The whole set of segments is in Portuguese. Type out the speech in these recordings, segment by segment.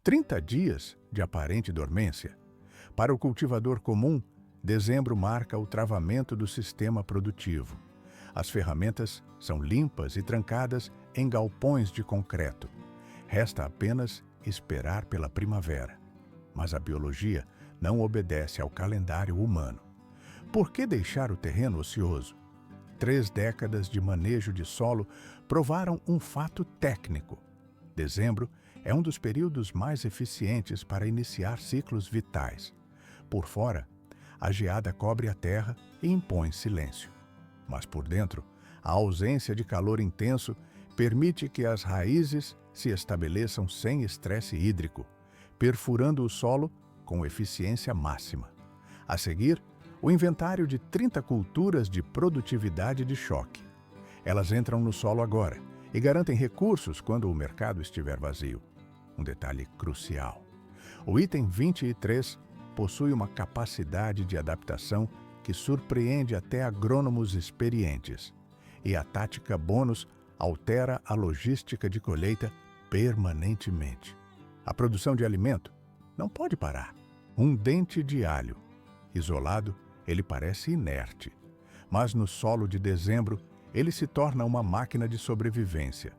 30 dias de aparente dormência. Para o cultivador comum, dezembro marca o travamento do sistema produtivo. As ferramentas são limpas e trancadas em galpões de concreto. Resta apenas esperar pela primavera. Mas a biologia não obedece ao calendário humano. Por que deixar o terreno ocioso? 3 décadas de manejo de solo provaram um fato técnico. Dezembro é um dos períodos mais eficientes para iniciar ciclos vitais. Por fora, a geada cobre a terra e impõe silêncio. Mas por dentro, a ausência de calor intenso permite que as raízes se estabeleçam sem estresse hídrico, perfurando o solo com eficiência máxima. A seguir, o inventário de 30 culturas de produtividade de choque. Elas entram no solo agora e garantem recursos quando o mercado estiver vazio. Um detalhe crucial. O item 23 possui uma capacidade de adaptação que surpreende até agrônomos experientes. E a tática bônus altera a logística de colheita permanentemente. A produção de alimento não pode parar. Um dente de alho. Isolado, ele parece inerte. Mas no solo de dezembro, ele se torna uma máquina de sobrevivência.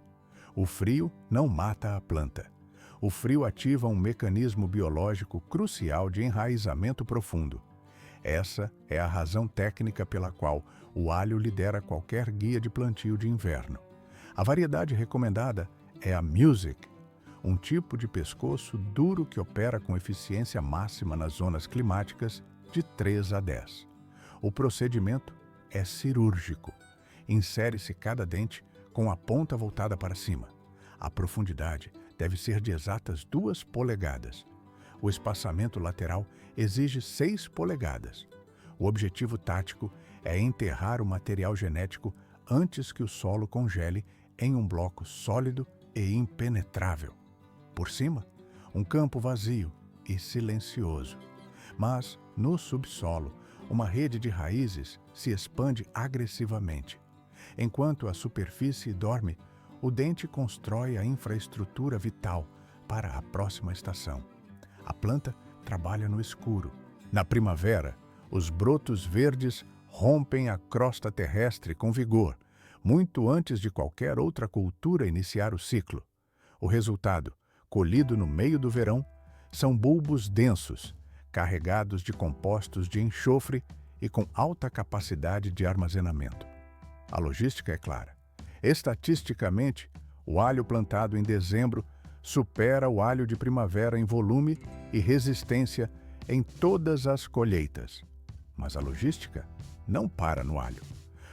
O frio não mata a planta. O frio ativa um mecanismo biológico crucial de enraizamento profundo. Essa é a razão técnica pela qual o alho lidera qualquer guia de plantio de inverno. A variedade recomendada é a Music, um tipo de pescoço duro que opera com eficiência máxima nas zonas climáticas de 3 a 10. O procedimento é cirúrgico. Insere-se cada dente com a ponta voltada para cima. A profundidade deve ser de exatas 2 polegadas. O espaçamento lateral exige 6 polegadas. O objetivo tático é enterrar o material genético antes que o solo congele em um bloco sólido e impenetrável. Por cima, um campo vazio e silencioso. Mas, no subsolo, uma rede de raízes se expande agressivamente. Enquanto a superfície dorme, o dente constrói a infraestrutura vital para a próxima estação. A planta trabalha no escuro. Na primavera, os brotos verdes rompem a crosta terrestre com vigor, muito antes de qualquer outra cultura iniciar o ciclo. O resultado, colhido no meio do verão, são bulbos densos, carregados de compostos de enxofre e com alta capacidade de armazenamento. A logística é clara. Estatisticamente, o alho plantado em dezembro supera o alho de primavera em volume e resistência em todas as colheitas. Mas a logística não para no alho.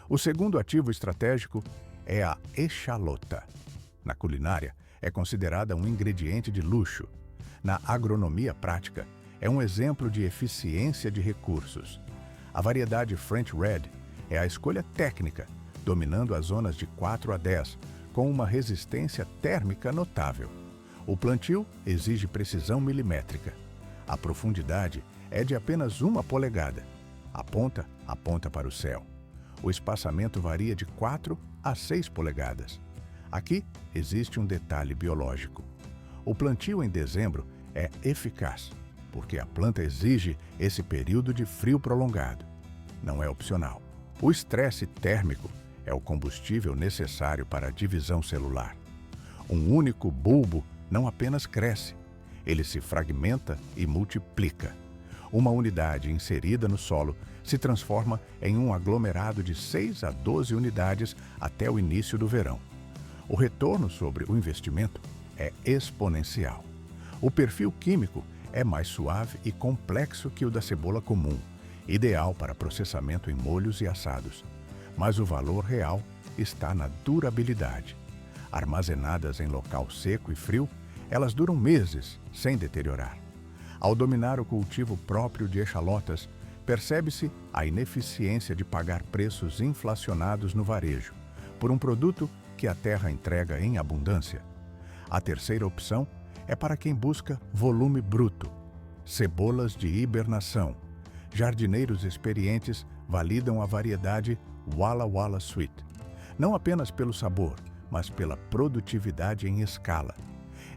O segundo ativo estratégico é a echalota. Na culinária, é considerada um ingrediente de luxo. Na agronomia prática, é um exemplo de eficiência de recursos. A variedade French Red é a escolha técnica, dominando as zonas de 4 a 10, com uma resistência térmica notável. O plantio exige precisão milimétrica. A profundidade é de apenas 1 polegada. A ponta aponta para o céu. O espaçamento varia de 4 a 6 polegadas. Aqui existe um detalhe biológico. O plantio em dezembro é eficaz, porque a planta exige esse período de frio prolongado. Não é opcional. O estresse térmico é o combustível necessário para a divisão celular. Um único bulbo não apenas cresce, ele se fragmenta e multiplica. Uma unidade inserida no solo se transforma em um aglomerado de 6 a 12 unidades até o início do verão. O retorno sobre o investimento é exponencial. O perfil químico é mais suave e complexo que o da cebola comum, ideal para processamento em molhos e assados. Mas o valor real está na durabilidade. Armazenadas em local seco e frio, elas duram meses sem deteriorar. Ao dominar o cultivo próprio de echalotas, percebe-se a ineficiência de pagar preços inflacionados no varejo, por um produto que a terra entrega em abundância. A terceira opção é para quem busca volume bruto. Cebolas de hibernação. Jardineiros experientes validam a variedade Walla Walla Sweet, não apenas pelo sabor, mas pela produtividade em escala.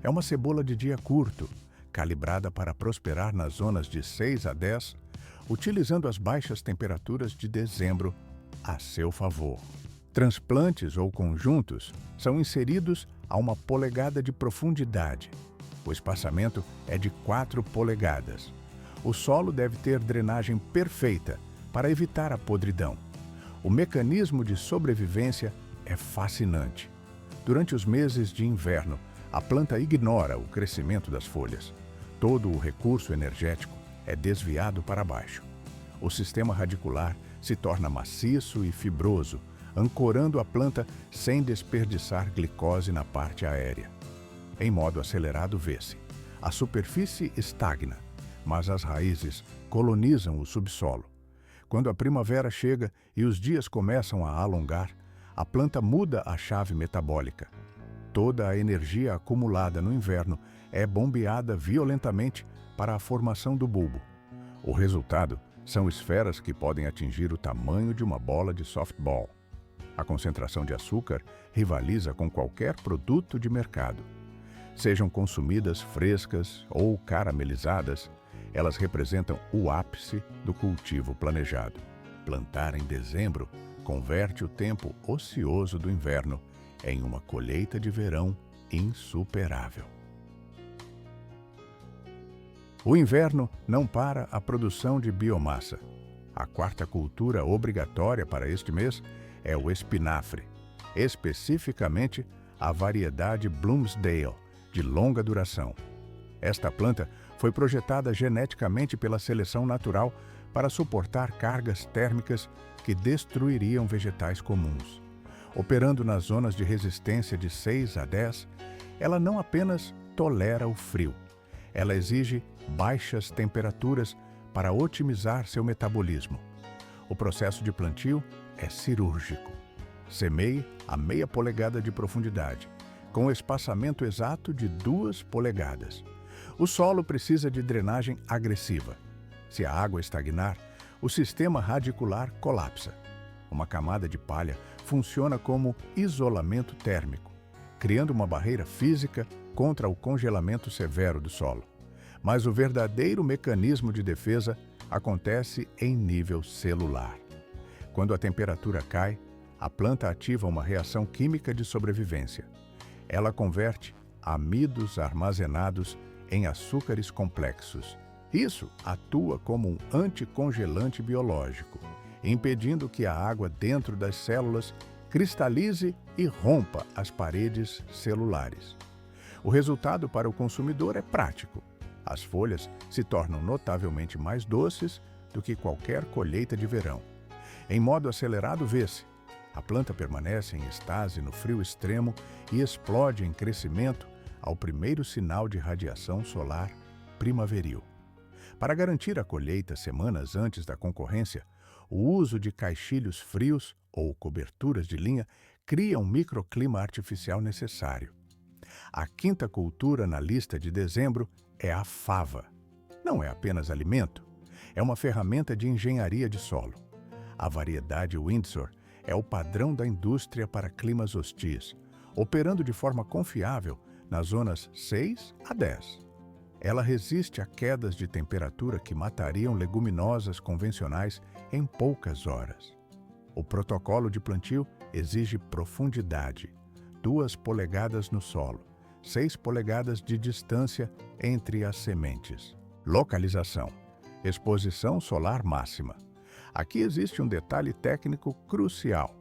É uma cebola de dia curto, calibrada para prosperar nas zonas de 6 a 10, utilizando as baixas temperaturas de dezembro a seu favor. Transplantes ou conjuntos são inseridos a 1 polegada de profundidade. O espaçamento é de 4 polegadas. O solo deve ter drenagem perfeita para evitar a podridão. O mecanismo de sobrevivência é fascinante. Durante os meses de inverno, a planta ignora o crescimento das folhas. Todo o recurso energético é desviado para baixo. O sistema radicular se torna maciço e fibroso, ancorando a planta sem desperdiçar glicose na parte aérea. Em modo acelerado, vê-se: a superfície estagna, mas as raízes colonizam o subsolo. Quando a primavera chega e os dias começam a alongar, a planta muda a chave metabólica. Toda a energia acumulada no inverno é bombeada violentamente para a formação do bulbo. O resultado são esferas que podem atingir o tamanho de uma bola de softball. A concentração de açúcar rivaliza com qualquer produto de mercado. Sejam consumidas frescas ou caramelizadas, elas representam o ápice do cultivo planejado. Plantar em dezembro converte o tempo ocioso do inverno em uma colheita de verão insuperável. O inverno não para a produção de biomassa. A quarta cultura obrigatória para este mês é o espinafre, especificamente a variedade Bloomsdale, de longa duração. Esta planta foi projetada geneticamente pela seleção natural para suportar cargas térmicas que destruiriam vegetais comuns. Operando nas zonas de resistência de 6 a 10, ela não apenas tolera o frio, ela exige baixas temperaturas para otimizar seu metabolismo. O processo de plantio é cirúrgico. Semeie a meia polegada de profundidade, com o espaçamento exato de 2 polegadas. O solo precisa de drenagem agressiva. Se a água estagnar, o sistema radicular colapsa. Uma camada de palha funciona como isolamento térmico, criando uma barreira física contra o congelamento severo do solo. Mas o verdadeiro mecanismo de defesa acontece em nível celular. Quando a temperatura cai, a planta ativa uma reação química de sobrevivência. Ela converte amidos armazenados em açúcares complexos. Isso atua como um anticongelante biológico, impedindo que a água dentro das células cristalize e rompa as paredes celulares. O resultado para o consumidor é prático. As folhas se tornam notavelmente mais doces do que qualquer colheita de verão. Em modo acelerado, vê-se: a planta permanece em estase no frio extremo e explode em crescimento ao primeiro sinal de radiação solar primaveril. Para garantir a colheita semanas antes da concorrência, o uso de caixilhos frios ou coberturas de linha cria um microclima artificial necessário. A quinta cultura na lista de dezembro é a fava. Não é apenas alimento, é uma ferramenta de engenharia de solo. A variedade Windsor é o padrão da indústria para climas hostis, operando de forma confiável nas zonas 6 a 10. Ela resiste a quedas de temperatura que matariam leguminosas convencionais em poucas horas. O protocolo de plantio exige profundidade, 2 polegadas no solo, 6 polegadas de distância entre as sementes. Localização: exposição solar máxima. Aqui existe um detalhe técnico crucial.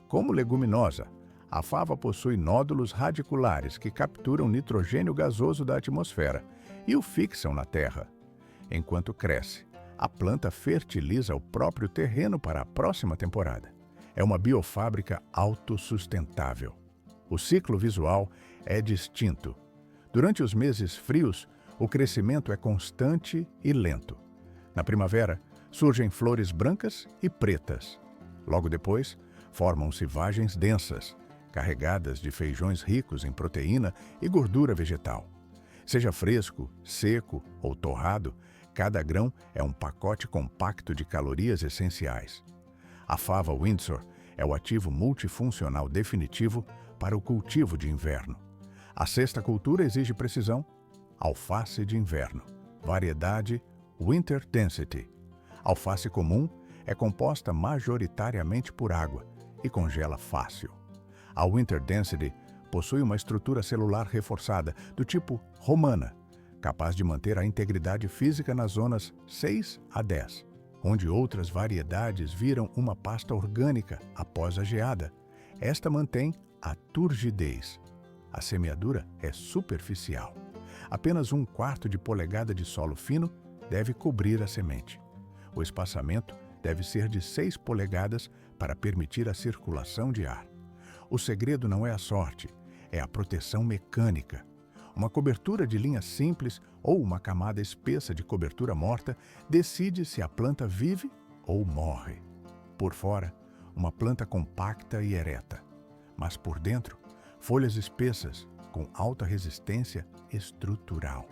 Como leguminosa, a fava possui nódulos radiculares que capturam nitrogênio gasoso da atmosfera e o fixam na terra. Enquanto cresce, a planta fertiliza o próprio terreno para a próxima temporada. É uma biofábrica autossustentável. O ciclo visual é distinto. Durante os meses frios, o crescimento é constante e lento. Na primavera, surgem flores brancas e pretas. Logo depois, formam-se vagens densas, carregadas de feijões ricos em proteína e gordura vegetal. Seja fresco, seco ou torrado, cada grão é um pacote compacto de calorias essenciais. A fava Windsor é o ativo multifuncional definitivo para o cultivo de inverno. A sexta cultura exige precisão. Alface de inverno. Variedade Winter Density. Alface comum é composta majoritariamente por água e congela fácil. A Winter Density possui uma estrutura celular reforçada, do tipo romana, capaz de manter a integridade física nas zonas 6 a 10, onde outras variedades viram uma pasta orgânica após a geada. Esta mantém a turgidez. A semeadura é superficial. Apenas 1/4 de polegada de solo fino deve cobrir a semente. O espaçamento deve ser de 6 polegadas para permitir a circulação de ar. O segredo não é a sorte, é a proteção mecânica. Uma cobertura de linha simples ou uma camada espessa de cobertura morta decide se a planta vive ou morre. Por fora, uma planta compacta e ereta, mas por dentro, folhas espessas com alta resistência estrutural.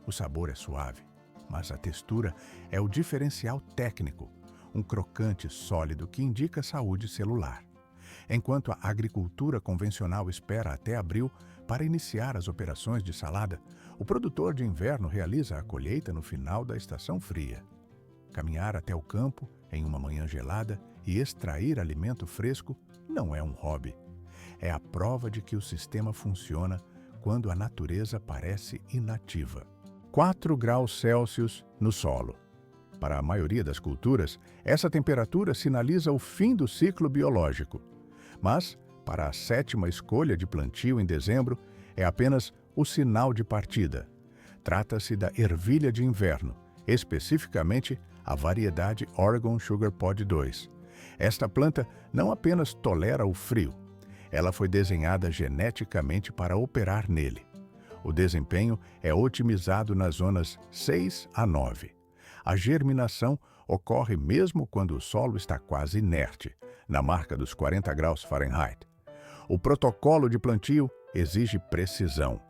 O sabor é suave, mas a textura é o diferencial técnico, um crocante sólido que indica saúde celular. Enquanto a agricultura convencional espera até abril para iniciar as operações de salada, o produtor de inverno realiza a colheita no final da estação fria. Caminhar até o campo em uma manhã gelada e extrair alimento fresco não é um hobby. É a prova de que o sistema funciona quando a natureza parece inativa. 4 graus Celsius no solo. Para a maioria das culturas, essa temperatura sinaliza o fim do ciclo biológico. Mas, para a 7ª escolha de plantio em dezembro, é apenas o sinal de partida. Trata-se da ervilha de inverno, especificamente a variedade Oregon Sugar Pod 2. Esta planta não apenas tolera o frio, ela foi desenhada geneticamente para operar nele. O desempenho é otimizado nas zonas 6 a 9. A germinação ocorre mesmo quando o solo está quase inerte, na marca dos 40 graus Fahrenheit. O protocolo de plantio exige precisão.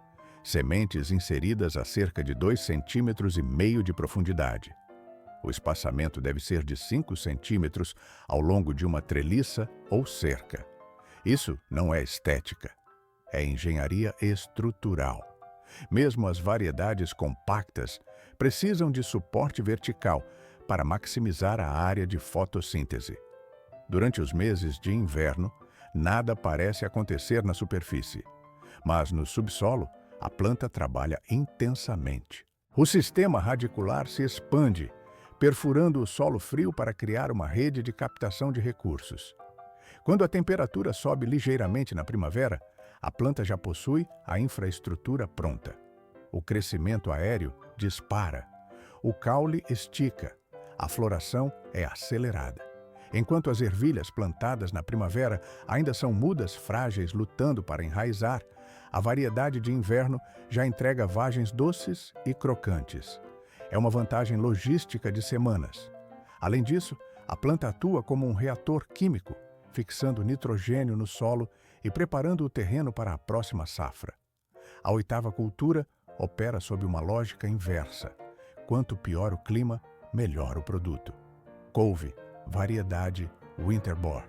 Sementes inseridas a cerca de 2,5 cm de profundidade. O espaçamento deve ser de 5 centímetros ao longo de uma treliça ou cerca. Isso não é estética, é engenharia estrutural. Mesmo as variedades compactas precisam de suporte vertical para maximizar a área de fotossíntese. Durante os meses de inverno, nada parece acontecer na superfície, mas no subsolo, a planta trabalha intensamente. O sistema radicular se expande, perfurando o solo frio para criar uma rede de captação de recursos. Quando a temperatura sobe ligeiramente na primavera, a planta já possui a infraestrutura pronta. O crescimento aéreo dispara, o caule estica, a floração é acelerada. Enquanto as ervilhas plantadas na primavera ainda são mudas frágeis lutando para enraizar, a variedade de inverno já entrega vagens doces e crocantes. É uma vantagem logística de semanas. Além disso, a planta atua como um reator químico, fixando nitrogênio no solo e preparando o terreno para a próxima safra. A 8ª cultura opera sob uma lógica inversa. Quanto pior o clima, melhor o produto. Couve, variedade Winterbor.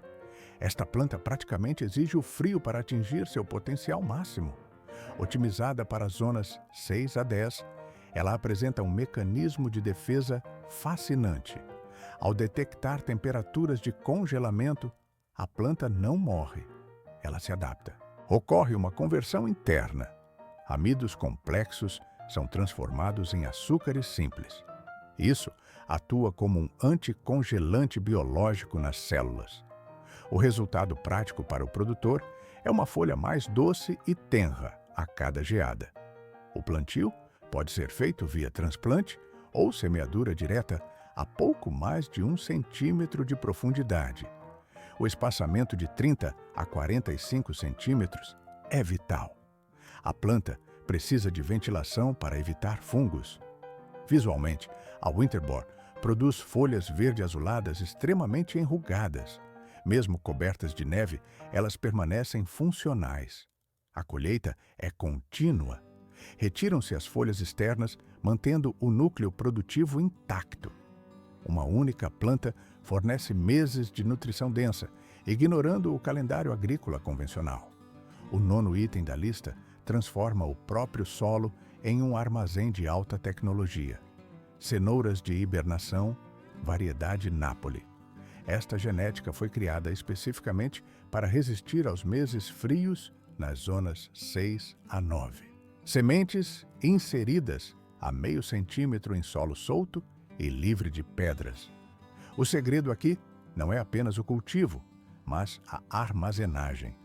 Esta planta praticamente exige o frio para atingir seu potencial máximo. Otimizada para as zonas 6 a 10, ela apresenta um mecanismo de defesa fascinante. Ao detectar temperaturas de congelamento, a planta não morre, ela se adapta. Ocorre uma conversão interna. Amidos complexos são transformados em açúcares simples. Isso atua como um anticongelante biológico nas células. O resultado prático para o produtor é uma folha mais doce e tenra a cada geada. O plantio pode ser feito via transplante ou semeadura direta a pouco mais de 1 centímetro de profundidade. O espaçamento de 30 a 45 centímetros é vital. A planta precisa de ventilação para evitar fungos. Visualmente, a Winterbor produz folhas verde-azuladas extremamente enrugadas. Mesmo cobertas de neve, elas permanecem funcionais. A colheita é contínua. Retiram-se as folhas externas, mantendo o núcleo produtivo intacto. Uma única planta fornece meses de nutrição densa, ignorando o calendário agrícola convencional. O 9º item da lista transforma o próprio solo em um armazém de alta tecnologia. Cenouras de hibernação, variedade Napoli. Esta genética foi criada especificamente para resistir aos meses frios nas zonas 6 a 9. Sementes inseridas a meio centímetro em solo solto e livre de pedras. O segredo aqui não é apenas o cultivo, mas a armazenagem.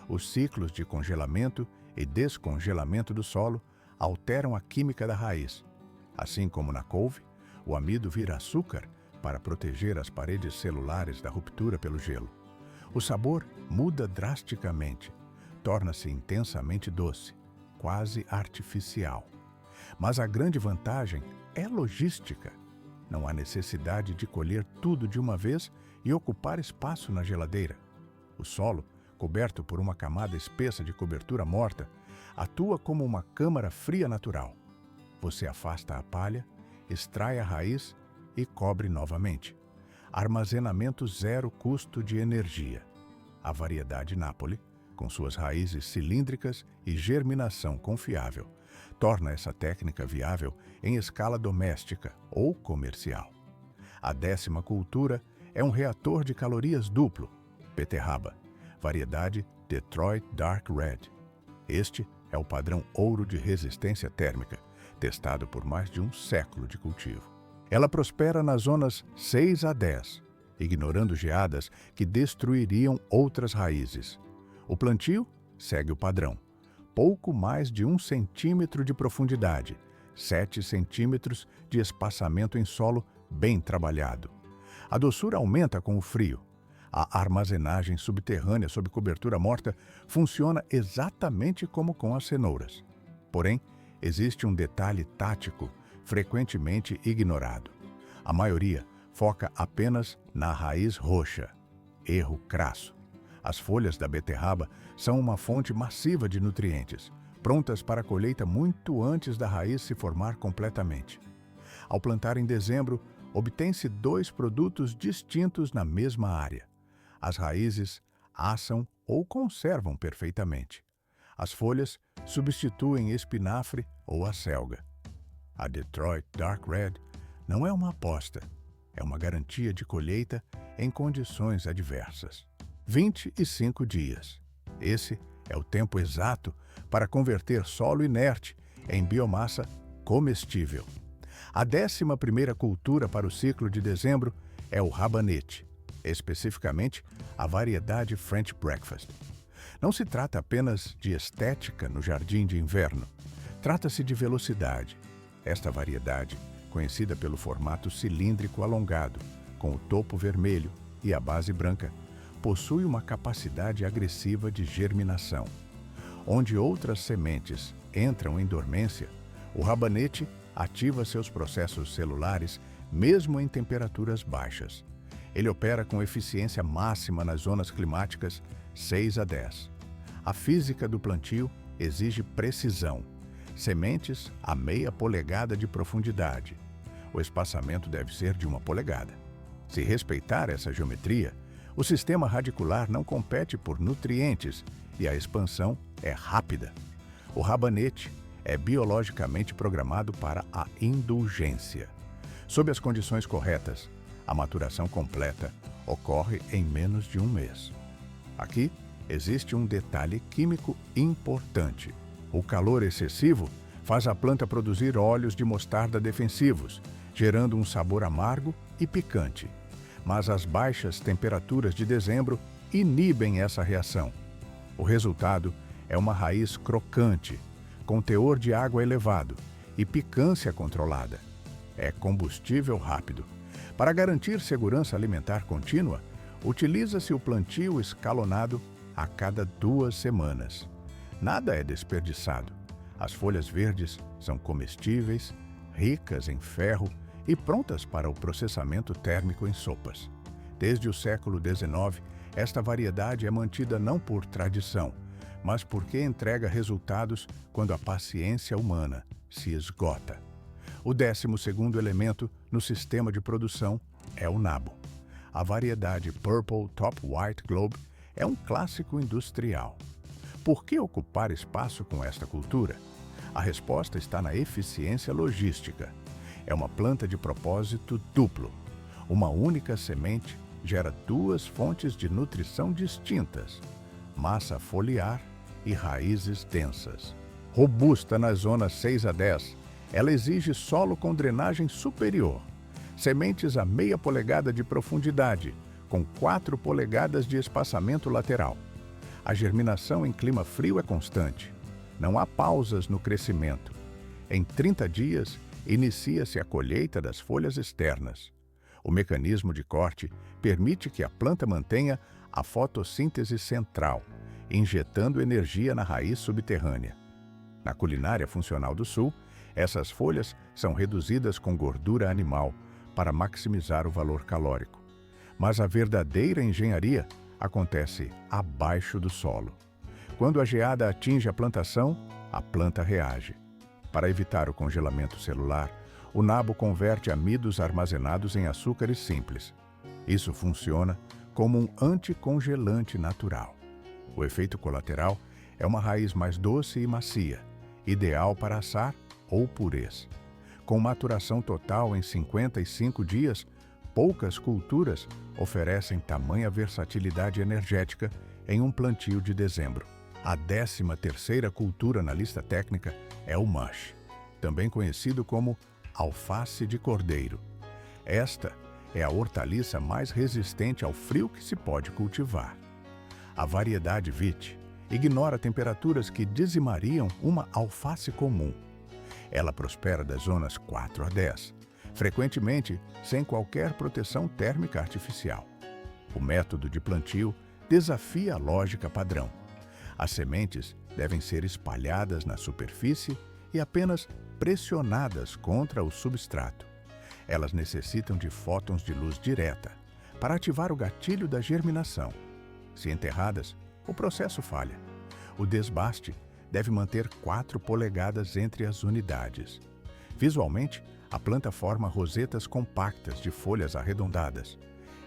Os ciclos de congelamento e descongelamento do solo alteram a química da raiz. Assim como na couve, o amido vira açúcar para proteger as paredes celulares da ruptura pelo gelo. O sabor muda drasticamente, torna-se intensamente doce, quase artificial. Mas a grande vantagem é logística. Não há necessidade de colher tudo de uma vez e ocupar espaço na geladeira. O solo, coberto por uma camada espessa de cobertura morta, atua como uma câmara fria natural. Você afasta a palha, extrai a raiz e cobre novamente. Armazenamento zero custo de energia. A variedade Napoli, com suas raízes cilíndricas e germinação confiável, torna essa técnica viável em escala doméstica ou comercial. A 10ª cultura é um reator de calorias duplo, beterraba, variedade Detroit Dark Red. Este é o padrão ouro de resistência térmica, testado por mais de um século de cultivo. Ela prospera nas zonas 6 a 10, ignorando geadas que destruiriam outras raízes. O plantio segue o padrão. Pouco mais de 1 centímetro de profundidade, 7 centímetros de espaçamento em solo bem trabalhado. A doçura aumenta com o frio. A armazenagem subterrânea sob cobertura morta funciona exatamente como com as cenouras. Porém, existe um detalhe tático frequentemente ignorado. A maioria foca apenas na raiz roxa. Erro crasso. As folhas da beterraba são uma fonte massiva de nutrientes, prontas para a colheita muito antes da raiz se formar completamente. Ao plantar em dezembro, obtém-se 2 produtos distintos na mesma área. As raízes assam ou conservam perfeitamente. As folhas substituem espinafre ou acelga. A Detroit Dark Red não é uma aposta, é uma garantia de colheita em condições adversas. 25 dias. Esse é o tempo exato para converter solo inerte em biomassa comestível. A 11ª cultura para o ciclo de dezembro é o rabanete, especificamente a variedade French Breakfast. Não se trata apenas de estética no jardim de inverno. Trata-se de velocidade. Esta variedade, conhecida pelo formato cilíndrico alongado, com o topo vermelho e a base branca, possui uma capacidade agressiva de germinação. Onde outras sementes entram em dormência, o rabanete ativa seus processos celulares mesmo em temperaturas baixas. Ele opera com eficiência máxima nas zonas climáticas 6 a 10. A física do plantio exige precisão. Sementes a meia polegada de profundidade. O espaçamento deve ser de 1 polegada. Se respeitar essa geometria, o sistema radicular não compete por nutrientes e a expansão é rápida. O rabanete é biologicamente programado para a indulgência. Sob as condições corretas, a maturação completa ocorre em menos de 1 mês. Aqui existe um detalhe químico importante. O calor excessivo faz a planta produzir óleos de mostarda defensivos, gerando um sabor amargo e picante. Mas as baixas temperaturas de dezembro inibem essa reação. O resultado é uma raiz crocante, com teor de água elevado e picância controlada. É combustível rápido. Para garantir segurança alimentar contínua, utiliza-se o plantio escalonado a cada 2 semanas. Nada é desperdiçado. As folhas verdes são comestíveis, ricas em ferro e prontas para o processamento térmico em sopas. Desde o século XIX, esta variedade é mantida não por tradição, mas porque entrega resultados quando a paciência humana se esgota. O 12º elemento no sistema de produção é o nabo. A variedade Purple Top White Globe é um clássico industrial. Por que ocupar espaço com esta cultura? A resposta está na eficiência logística. É uma planta de propósito duplo. Uma única semente gera duas fontes de nutrição distintas: massa foliar e raízes densas. Robusta nas zonas 6 a 10, ela exige solo com drenagem superior. Sementes a meia polegada de profundidade, com 4 polegadas de espaçamento lateral. A germinação em clima frio é constante. Não há pausas no crescimento. Em 30 dias, inicia-se a colheita das folhas externas. O mecanismo de corte permite que a planta mantenha a fotossíntese central, injetando energia na raiz subterrânea. Na culinária funcional do Sul, essas folhas são reduzidas com gordura animal para maximizar o valor calórico. Mas a verdadeira engenharia acontece abaixo do solo. Quando a geada atinge a plantação, a planta reage. Para evitar o congelamento celular, o nabo converte amidos armazenados em açúcares simples. Isso funciona como um anticongelante natural. O efeito colateral é uma raiz mais doce e macia, ideal para assar ou purês. Com maturação total em 55 dias, poucas culturas oferecem tamanha versatilidade energética em um plantio de dezembro. A 13ª cultura na lista técnica é o mush, também conhecido como alface de cordeiro. Esta é a hortaliça mais resistente ao frio que se pode cultivar. A variedade Vite ignora temperaturas que dizimariam uma alface comum. Ela prospera das zonas 4 a 10, frequentemente sem qualquer proteção térmica artificial. O método de plantio desafia a lógica padrão. As sementes devem ser espalhadas na superfície e apenas pressionadas contra o substrato. Elas necessitam de fótons de luz direta para ativar o gatilho da germinação. Se enterradas, o processo falha. O desbaste deve manter 4 polegadas entre as unidades. Visualmente, a planta forma rosetas compactas de folhas arredondadas.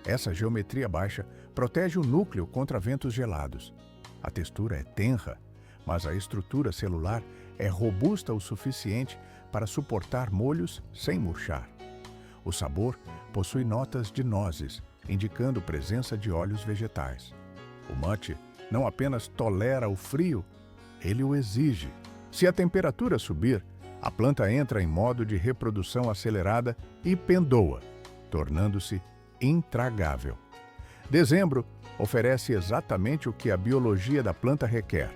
Essa geometria baixa protege o núcleo contra ventos gelados. A textura é tenra, mas a estrutura celular é robusta o suficiente para suportar molhos sem murchar. O sabor possui notas de nozes, indicando presença de óleos vegetais. O mate não apenas tolera o frio, ele o exige. Se a temperatura subir, a planta entra em modo de reprodução acelerada e pendoa, tornando-se intragável. Dezembro oferece exatamente o que a biologia da planta requer: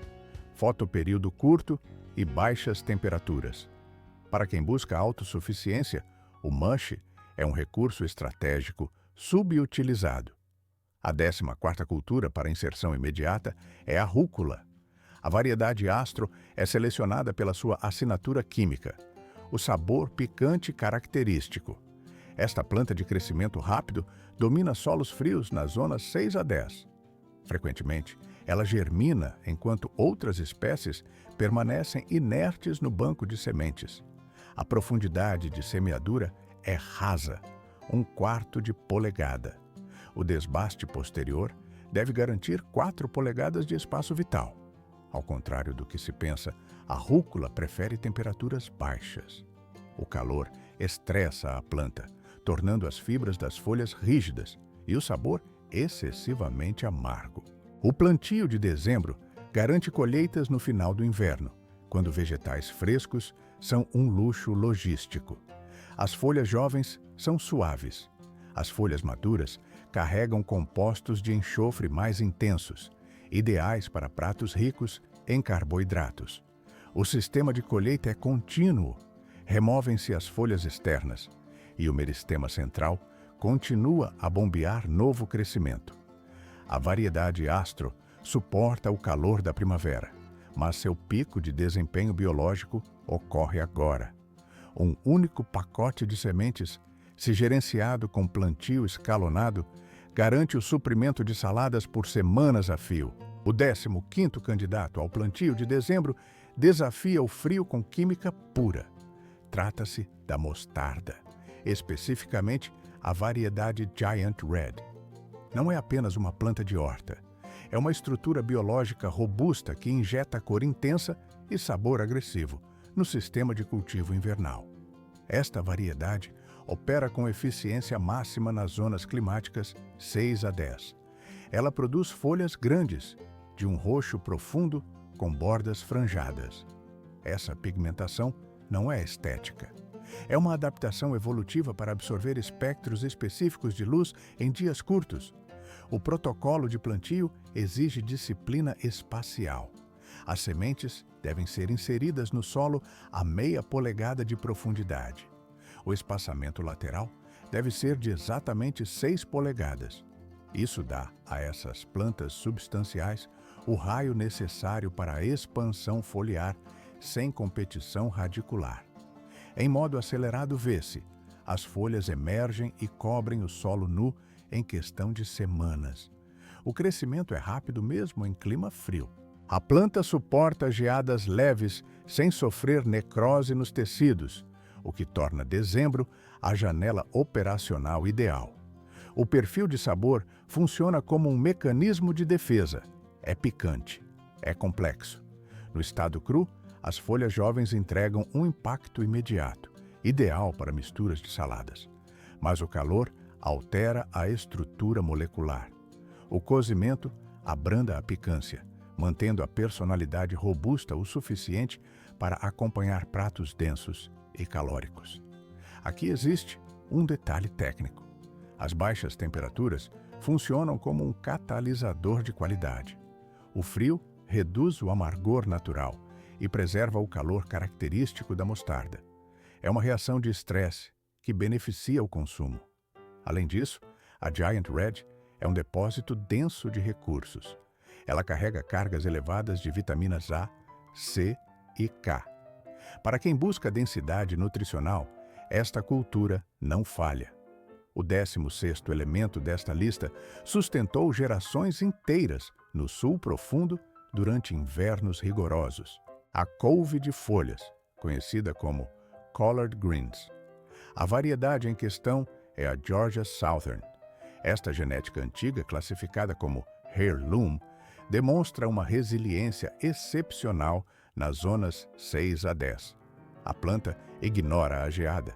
fotoperíodo curto e baixas temperaturas. Para quem busca autossuficiência, o mush é um recurso estratégico subutilizado. A 14ª cultura para inserção imediata é a rúcula. A variedade Astro é selecionada pela sua assinatura química, o sabor picante característico. Esta planta de crescimento rápido domina solos frios nas zonas 6 a 10. Frequentemente, ela germina enquanto outras espécies permanecem inertes no banco de sementes. A profundidade de semeadura é rasa, 1/4 de polegada. O desbaste posterior deve garantir 4 polegadas de espaço vital. Ao contrário do que se pensa, a rúcula prefere temperaturas baixas. O calor estressa a planta, tornando as fibras das folhas rígidas e o sabor excessivamente amargo. O plantio de dezembro garante colheitas no final do inverno, quando vegetais frescos são um luxo logístico. As folhas jovens são suaves. As folhas maduras carregam compostos de enxofre mais intensos, ideais para pratos ricos em carboidratos. O sistema de colheita é contínuo. Removem-se as folhas externas e o meristema central continua a bombear novo crescimento. A variedade Astro suporta o calor da primavera, mas seu pico de desempenho biológico ocorre agora. Um único pacote de sementes, se gerenciado com plantio escalonado, garante o suprimento de saladas por semanas a fio. O 15º candidato ao plantio de dezembro desafia o frio com química pura. Trata-se da mostarda, especificamente a variedade Giant Red. Não é apenas uma planta de horta. É uma estrutura biológica robusta que injeta cor intensa e sabor agressivo, no sistema de cultivo invernal. Esta variedade opera com eficiência máxima nas zonas climáticas 6 a 10. Ela produz folhas grandes, de um roxo profundo com bordas franjadas. Essa pigmentação não é estética. É uma adaptação evolutiva para absorver espectros específicos de luz em dias curtos. O protocolo de plantio exige disciplina espacial. As sementes devem ser inseridas no solo a meia polegada de profundidade. O espaçamento lateral deve ser de exatamente 6 polegadas. Isso dá a essas plantas substanciais o raio necessário para a expansão foliar sem competição radicular. Em modo acelerado, vê-se, as folhas emergem e cobrem o solo nu em questão de semanas. O crescimento é rápido mesmo em clima frio. A planta suporta geadas leves sem sofrer necrose nos tecidos, o que torna dezembro a janela operacional ideal. O perfil de sabor funciona como um mecanismo de defesa. É picante, é complexo. No estado cru, as folhas jovens entregam um impacto imediato, ideal para misturas de saladas. Mas o calor altera a estrutura molecular. O cozimento abranda a picância, mantendo a personalidade robusta o suficiente para acompanhar pratos densos e calóricos. Aqui existe um detalhe técnico. As baixas temperaturas funcionam como um catalisador de qualidade. O frio reduz o amargor natural e preserva o calor característico da mostarda. É uma reação de estresse que beneficia o consumo. Além disso, a Giant Red é um depósito denso de recursos. Ela carrega cargas elevadas de vitaminas A, C e K. Para quem busca densidade nutricional, esta cultura não falha. O 16º elemento desta lista sustentou gerações inteiras no sul profundo durante invernos rigorosos. A couve de folhas, conhecida como Collard Greens. A variedade em questão é a Georgia Southern. Esta genética antiga, classificada como Heirloom, demonstra uma resiliência excepcional nas zonas 6 a 10. A planta ignora a geada.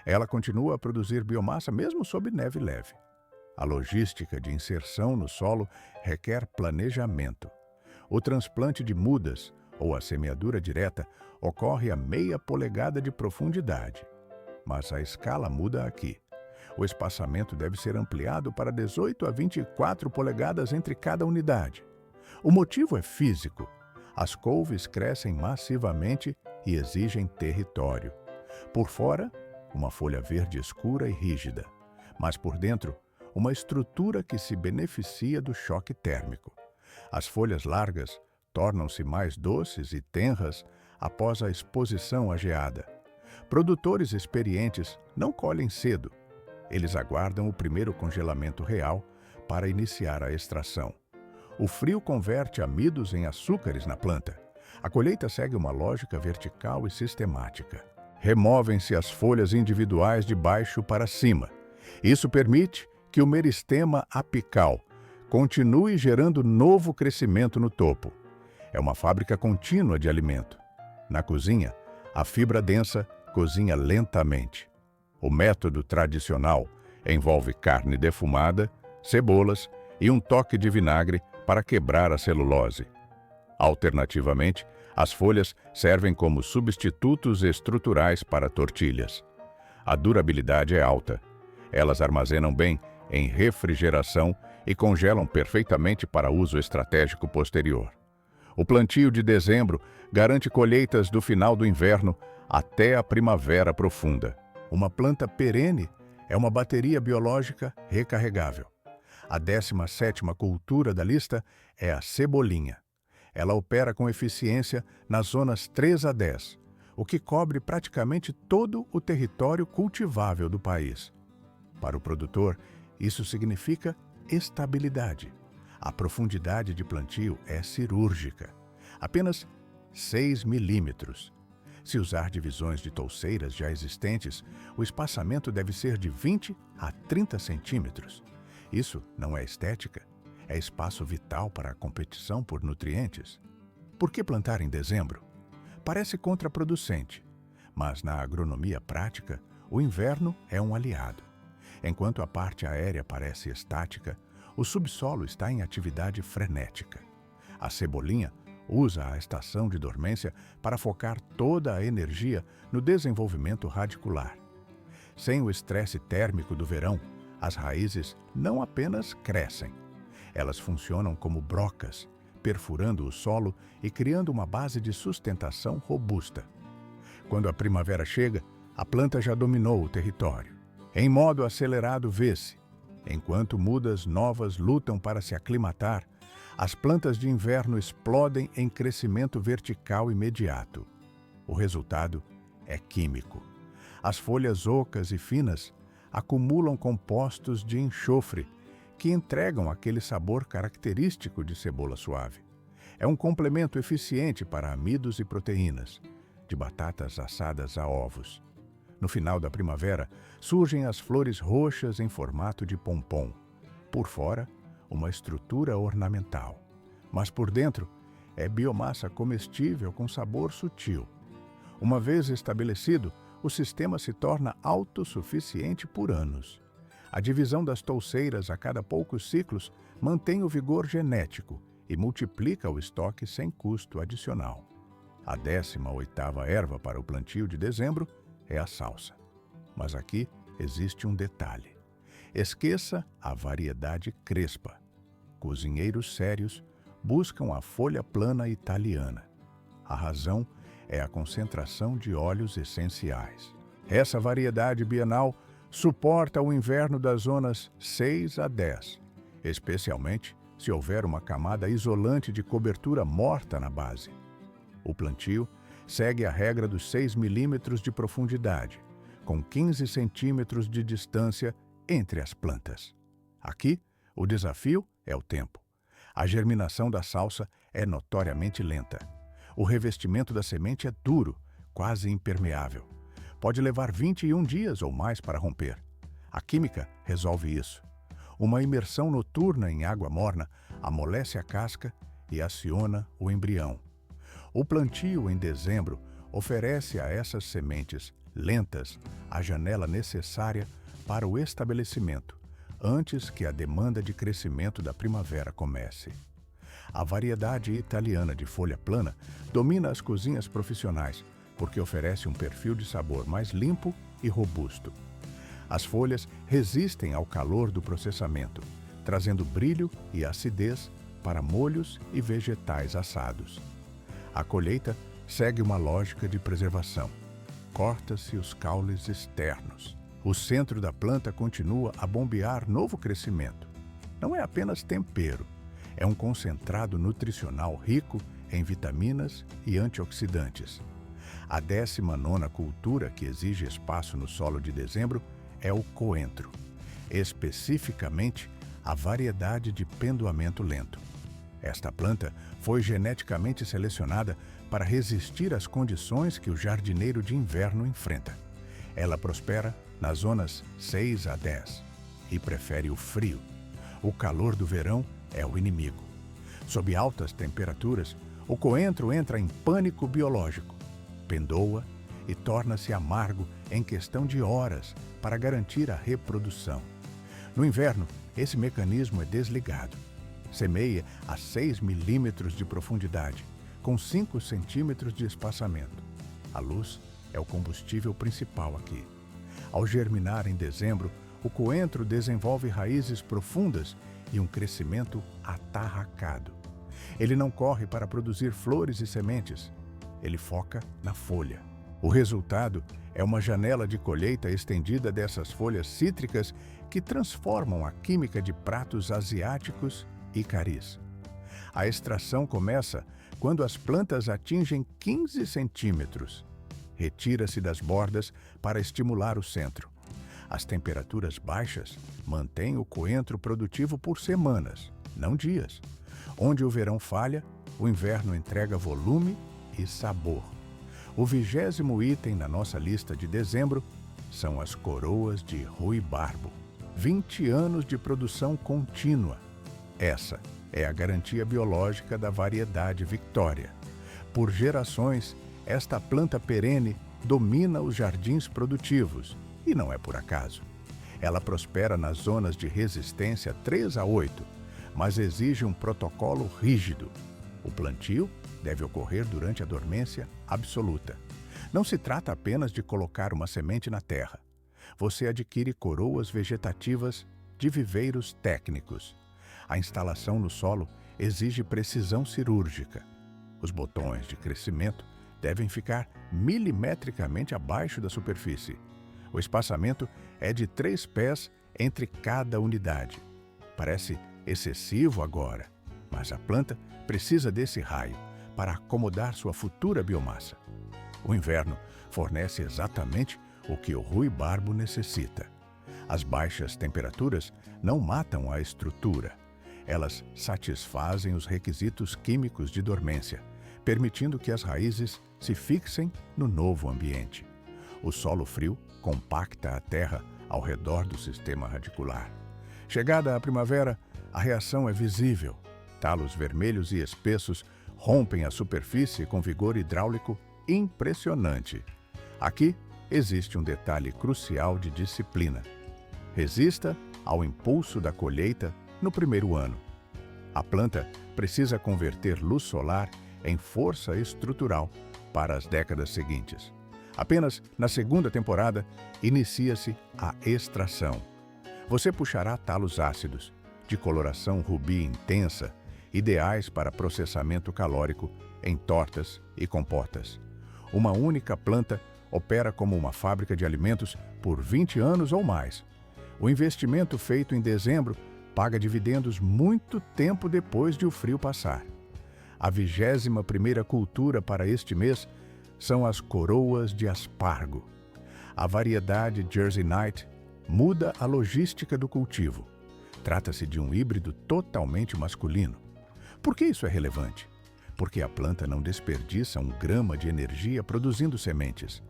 Ela continua a produzir biomassa mesmo sob neve leve. A logística de inserção no solo requer planejamento. O transplante de mudas, ou a semeadura direta, ocorre a meia polegada de profundidade. Mas a escala muda aqui. O espaçamento deve ser ampliado para 18 a 24 polegadas entre cada unidade. O motivo é físico. As couves crescem massivamente e exigem território. Por fora, uma folha verde escura e rígida, mas por dentro, uma estrutura que se beneficia do choque térmico. As folhas largas tornam-se mais doces e tenras após a exposição à geada. Produtores experientes não colhem cedo. Eles aguardam o primeiro congelamento real para iniciar a extração. O frio converte amidos em açúcares na planta. A colheita segue uma lógica vertical e sistemática. Removem-se as folhas individuais de baixo para cima. Isso permite que o meristema apical continue gerando novo crescimento no topo. É uma fábrica contínua de alimento. Na cozinha, a fibra densa cozinha lentamente. O método tradicional envolve carne defumada, cebolas e um toque de vinagre para quebrar a celulose. Alternativamente, as folhas servem como substitutos estruturais para tortilhas. A durabilidade é alta. Elas armazenam bem em refrigeração e congelam perfeitamente para uso estratégico posterior. O plantio de dezembro garante colheitas do final do inverno até a primavera profunda. Uma planta perene é uma bateria biológica recarregável. A 17ª cultura da lista é a cebolinha. Ela opera com eficiência nas zonas 3 a 10, o que cobre praticamente todo o território cultivável do país. Para o produtor, isso significa estabilidade. A profundidade de plantio é cirúrgica, apenas 6 milímetros. Se usar divisões de touceiras já existentes, o espaçamento deve ser de 20 a 30 centímetros. Isso não é estética, é espaço vital para a competição por nutrientes. Por que plantar em dezembro? Parece contraproducente, mas na agronomia prática, o inverno é um aliado. Enquanto a parte aérea parece estática, o subsolo está em atividade frenética. A cebolinha usa a estação de dormência para focar toda a energia no desenvolvimento radicular. Sem o estresse térmico do verão, as raízes não apenas crescem, elas funcionam como brocas, perfurando o solo e criando uma base de sustentação robusta. Quando a primavera chega, a planta já dominou o território. Em modo acelerado vê-se, enquanto mudas novas lutam para se aclimatar, as plantas de inverno explodem em crescimento vertical imediato. O resultado é químico. As folhas ocas e finas acumulam compostos de enxofre que entregam aquele sabor característico de cebola suave. É um complemento eficiente para amidos e proteínas, de batatas assadas a ovos. No final da primavera, surgem as flores roxas em formato de pompom. Por fora, uma estrutura ornamental. Mas por dentro, é biomassa comestível com sabor sutil. Uma vez estabelecido, o sistema se torna autossuficiente por anos. A divisão das touceiras a cada poucos ciclos mantém o vigor genético e multiplica o estoque sem custo adicional. A 18ª erva para o plantio de dezembro é a salsa. Mas aqui existe um detalhe. Esqueça a variedade crespa. Cozinheiros sérios buscam a folha plana italiana. A razão é a concentração de óleos essenciais. Essa variedade bienal suporta o inverno das zonas 6 a 10, especialmente se houver uma camada isolante de cobertura morta na base. O plantio segue a regra dos 6 milímetros de profundidade, com 15 centímetros de distância entre as plantas. Aqui, o desafio é o tempo. A germinação da salsa é notoriamente lenta. O revestimento da semente é duro, quase impermeável. Pode levar 21 dias ou mais para romper. A química resolve isso. Uma imersão noturna em água morna amolece a casca e aciona o embrião. O plantio em dezembro oferece a essas sementes lentas a janela necessária para o estabelecimento, antes que a demanda de crescimento da primavera comece. A variedade italiana de folha plana domina as cozinhas profissionais, porque oferece um perfil de sabor mais limpo e robusto. As folhas resistem ao calor do processamento, trazendo brilho e acidez para molhos e vegetais assados. A colheita segue uma lógica de preservação. Corta-se os caules externos. O centro da planta continua a bombear novo crescimento. Não é apenas tempero, é um concentrado nutricional rico em vitaminas e antioxidantes. A 19ª cultura que exige espaço no solo de dezembro é o coentro, especificamente a variedade de pendoamento lento. Esta planta foi geneticamente selecionada para resistir às condições que o jardineiro de inverno enfrenta. Ela prospera nas zonas 6 a 10 e prefere o frio. O calor do verão é o inimigo. Sob altas temperaturas, o coentro entra em pânico biológico, pendoa e torna-se amargo em questão de horas para garantir a reprodução. No inverno, esse mecanismo é desligado. Semeia a 6 milímetros de profundidade, com 5 centímetros de espaçamento. A luz é o combustível principal aqui. Ao germinar em dezembro, o coentro desenvolve raízes profundas e um crescimento atarracado. Ele não corre para produzir flores e sementes. Ele foca na folha. O resultado é uma janela de colheita estendida dessas folhas cítricas que transformam a química de pratos asiáticos e caris. A extração começa quando as plantas atingem 15 centímetros. Retira-se das bordas para estimular o centro. As temperaturas baixas mantêm o coentro produtivo por semanas, não dias. Onde o verão falha, o inverno entrega volume e sabor. O 20º item na nossa lista de dezembro são as coroas de ruibarbo. 20 anos de produção contínua. Essa é a garantia biológica da variedade Victoria. Por gerações, Esta planta perene domina os jardins produtivos, e não é por acaso. Ela prospera nas zonas de resistência 3 a 8, mas exige um protocolo rígido. O plantio deve ocorrer durante a dormência absoluta. Não se trata apenas de colocar uma semente na terra. Você adquire coroas vegetativas de viveiros técnicos. A instalação no solo exige precisão cirúrgica. Os botões de crescimento devem ficar milimetricamente abaixo da superfície. O espaçamento é de 3 pés entre cada unidade. Parece excessivo agora, mas a planta precisa desse raio para acomodar sua futura biomassa. O inverno fornece exatamente o que o ruibarbo necessita. As baixas temperaturas não matam a estrutura. Elas satisfazem os requisitos químicos de dormência, permitindo que as raízes se fixem no novo ambiente. O solo frio compacta a terra ao redor do sistema radicular. Chegada a primavera, a reação é visível. Talos vermelhos e espessos rompem a superfície com vigor hidráulico impressionante. Aqui existe um detalhe crucial de disciplina. Resista ao impulso da colheita no primeiro ano. A planta precisa converter luz solar em força estrutural para as décadas seguintes. Apenas na segunda temporada inicia-se a extração. Você puxará talos ácidos, de coloração rubi intensa, ideais para processamento calórico em tortas e compotas. Uma única planta opera como uma fábrica de alimentos por 20 anos ou mais. O investimento feito em dezembro paga dividendos muito tempo depois de o frio passar. A 21ª cultura para este mês são as coroas de aspargo. A variedade Jersey Night muda a logística do cultivo. Trata-se de um híbrido totalmente masculino. Por que isso é relevante? Porque a planta não desperdiça um grama de energia produzindo sementes.